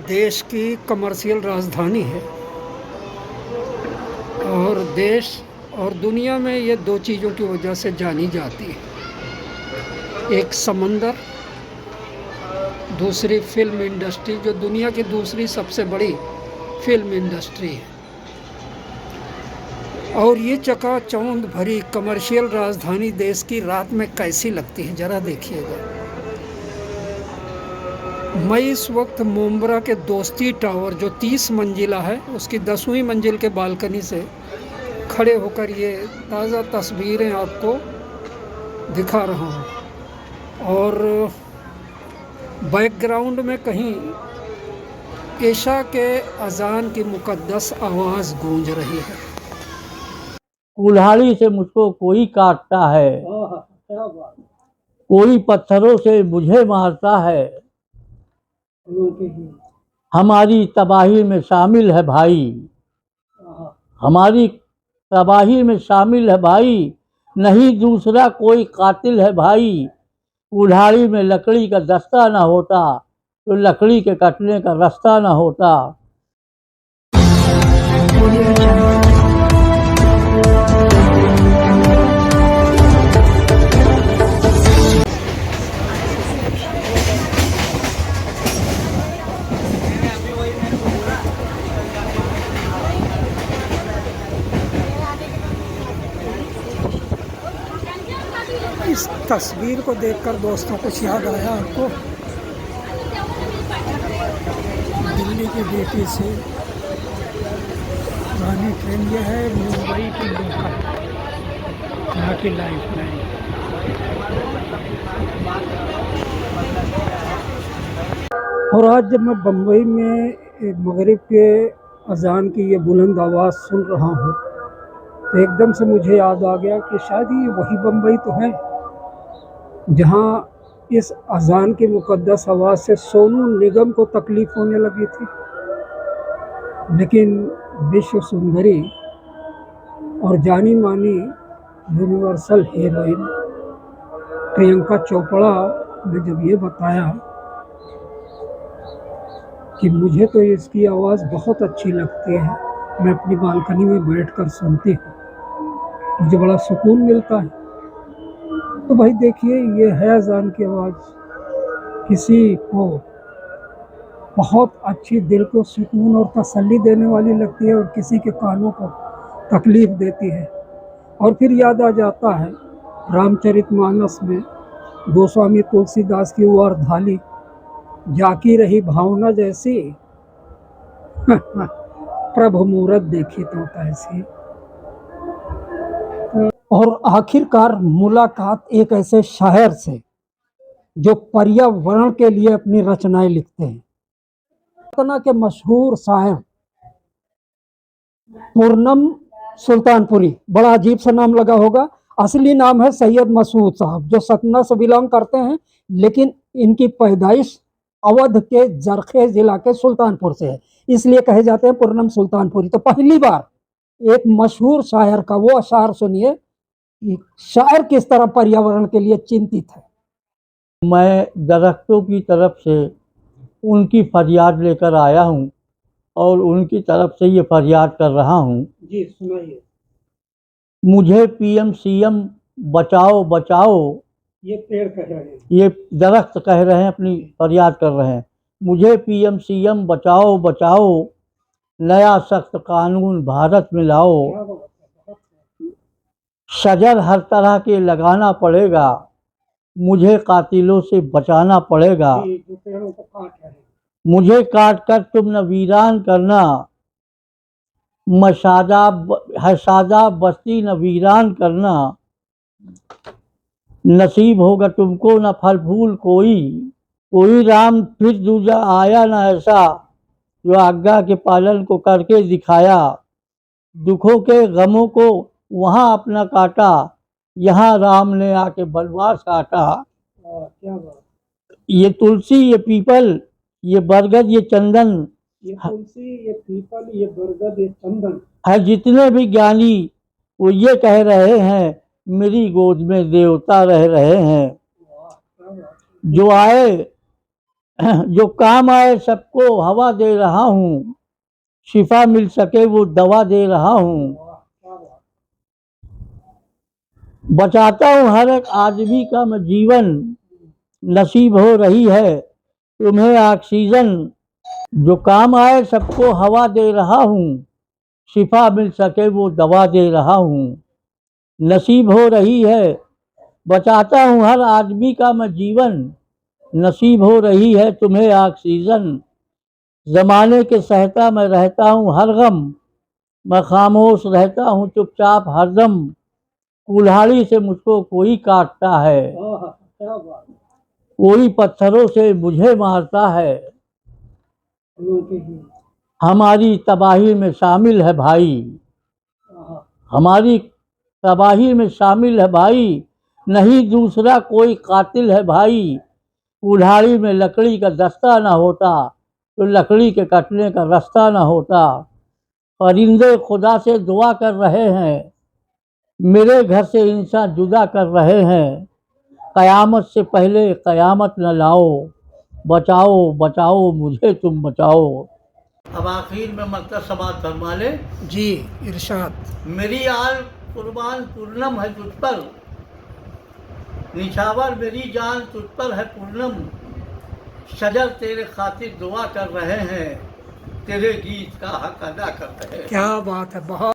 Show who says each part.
Speaker 1: देश की कमर्शियल राजधानी है और देश और दुनिया में ये दो चीज़ों की वजह से जानी जाती है। एक समंदर, दूसरी फिल्म इंडस्ट्री, जो दुनिया की दूसरी सबसे बड़ी फिल्म इंडस्ट्री है। और ये चकाचौंध भरी कमर्शियल राजधानी देश की रात में कैसी लगती है, ज़रा देखिएगा। मैं इस वक्त मुंब्रा के दोस्ती टावर, जो 30 मंजिला है, उसकी 10वीं मंजिल के बालकनी से खड़े होकर ये ताज़ा तस्वीरें आपको दिखा रहा हूँ। और बैकग्राउंड में कहीं ईशा के अजान की मुकद्दस आवाज़ गूंज रही है।
Speaker 2: कुल्हाड़ी से मुझको कोई काटता है, कोई पत्थरों से मुझे मारता है। हमारी तबाही में शामिल है भाई, हमारी तबाही में शामिल है भाई, नहीं दूसरा कोई कातिल है भाई। कुल्हाड़ी में लकड़ी का दस्ता ना होता तो लकड़ी के कटने का रास्ता ना होता।
Speaker 1: इस तस्वीर को देखकर दोस्तों कुछ याद आया आपको? दिल्ली की बेटी से पुरानी ट्रेन ये है मुंबई की लोकल, यहाँ की लाइफ लाइन। और आज जब मैं बम्बई में मगरिब के अजान की ये बुलंद आवाज़ सुन रहा हूँ तो एकदम से मुझे याद आ गया कि शायद ये वही बम्बई तो है जहाँ इस अजान की मुकद्दस आवाज़ से सोनू निगम को तकलीफ़ होने लगी थी। लेकिन विश्व सुंदरी और जानी मानी यूनिवर्सल हीरोइन प्रियंका चोपड़ा ने जब ये बताया कि मुझे तो इसकी आवाज़ बहुत अच्छी लगती है, मैं अपनी बालकनी में बैठकर सुनती हूँ, मुझे बड़ा सुकून मिलता है, तो भाई देखिए ये है अजान की आवाज़। किसी को बहुत अच्छी, दिल को सुकून और तसल्ली देने वाली लगती है और किसी के कानों को तकलीफ़ देती है। और फिर याद आ जाता है रामचरितमानस में गोस्वामी तुलसीदास की वारधाली, जाकी रही भावना जैसी प्रभु मूरत देखी तो कैसी। और आखिरकार मुलाकात एक ऐसे शायर से जो पर्यावरण के लिए अपनी रचनाएं लिखते हैं। पटना के मशहूर शायर पूर्णम सुल्तानपुरी, बड़ा अजीब सा नाम लगा होगा, असली नाम है सैयद मसूद साहब, जो सतना से बिलोंग करते हैं, लेकिन इनकी पैदाइश अवध के जरखे जिला के सुल्तानपुर से है, इसलिए कहे जाते हैं पूर्णम सुल्तानपुरी। तो पहली बार एक मशहूर शायर का वो अशार सुनिए कि शायर किस तरह पर्यावरण के लिए चिंतित है।
Speaker 2: मैं दरख्तों की तरफ से उनकी फरियाद लेकर आया हूँ और उनकी तरफ से ये फरियाद कर रहा हूँ।
Speaker 1: जी सुनाइए।
Speaker 2: मुझे पीएम सीएम बचाओ बचाओ,
Speaker 1: ये पेड़ कह रहे हैं,
Speaker 2: ये दरख्त कह रहे हैं, अपनी फरियाद कर रहे हैं। मुझे पीएम सीएम बचाओ बचाओ, नया सख्त कानून भारत में लाओ। शजर हर तरह के लगाना पड़ेगा, मुझे कातिलों से बचाना पड़ेगा। मुझे काट कर तुम न वीरान करना, सादा बस्ती न वीरान करना। नसीब होगा तुमको न फल फूल कोई राम फिर दूजा आया न ऐसा, जो आज्ञा के पालन को करके दिखाया। दुखों के गमों को वहाँ अपना काटा, यहाँ राम ने आके बनवास काटा। ये तुलसी, ये पीपल, ये बरगद, ये चंदन,
Speaker 1: ये तुलसी, ये पीपल, ये बरगद, ये चंदन
Speaker 2: है जितने भी ज्ञानी वो ये कह रहे हैं, मेरी गोद में देवता रह रहे हैं। जो आए जो काम आए सबको हवा दे रहा हूँ, शिफा मिल सके वो दवा दे रहा हूँ। बचाता हूँ हर एक आदमी का मैं जीवन, नसीब हो रही है तुम्हें ऑक्सीजन। जो काम आए सबको हवा दे रहा हूँ, शिफा मिल सके वो दवा दे रहा हूँ। नसीब हो रही है, बचाता हूँ हर आदमी का मैं जीवन, नसीब हो रही है तुम्हें ऑक्सीजन। जमाने के सहता मैं रहता हूँ हर गम, मैं खामोश रहता हूँ चुपचाप हरदम। कुल्हाड़ी से मुझको कोई काटता है, कोई पत्थरों से मुझे मारता है। हमारी तबाही में शामिल है भाई, हमारी तबाही में शामिल है भाई, नहीं दूसरा कोई कातिल है भाई। कुल्हाड़ी में लकड़ी का दस्ता ना होता तो लकड़ी के कटने का रास्ता ना होता। परिंदे खुदा से दुआ कर रहे हैं, मेरे घर से इंसान जुदा कर रहे हैं। कयामत से पहले कयामत न लाओ, बचाओ बचाओ मुझे तुम बचाओ। अब आखिर में मतलब समाज फरमा ले।
Speaker 1: जी इरशाद।
Speaker 2: मेरी आल कुर्बान पूर्णम है तुझ पर, निछावर मेरी जान तुझ पर है पूर्णम। शजर तेरे खातिर दुआ कर रहे हैं, तेरे गीत का हक अदा कर रहे हैं।
Speaker 1: क्या बात है, बहुत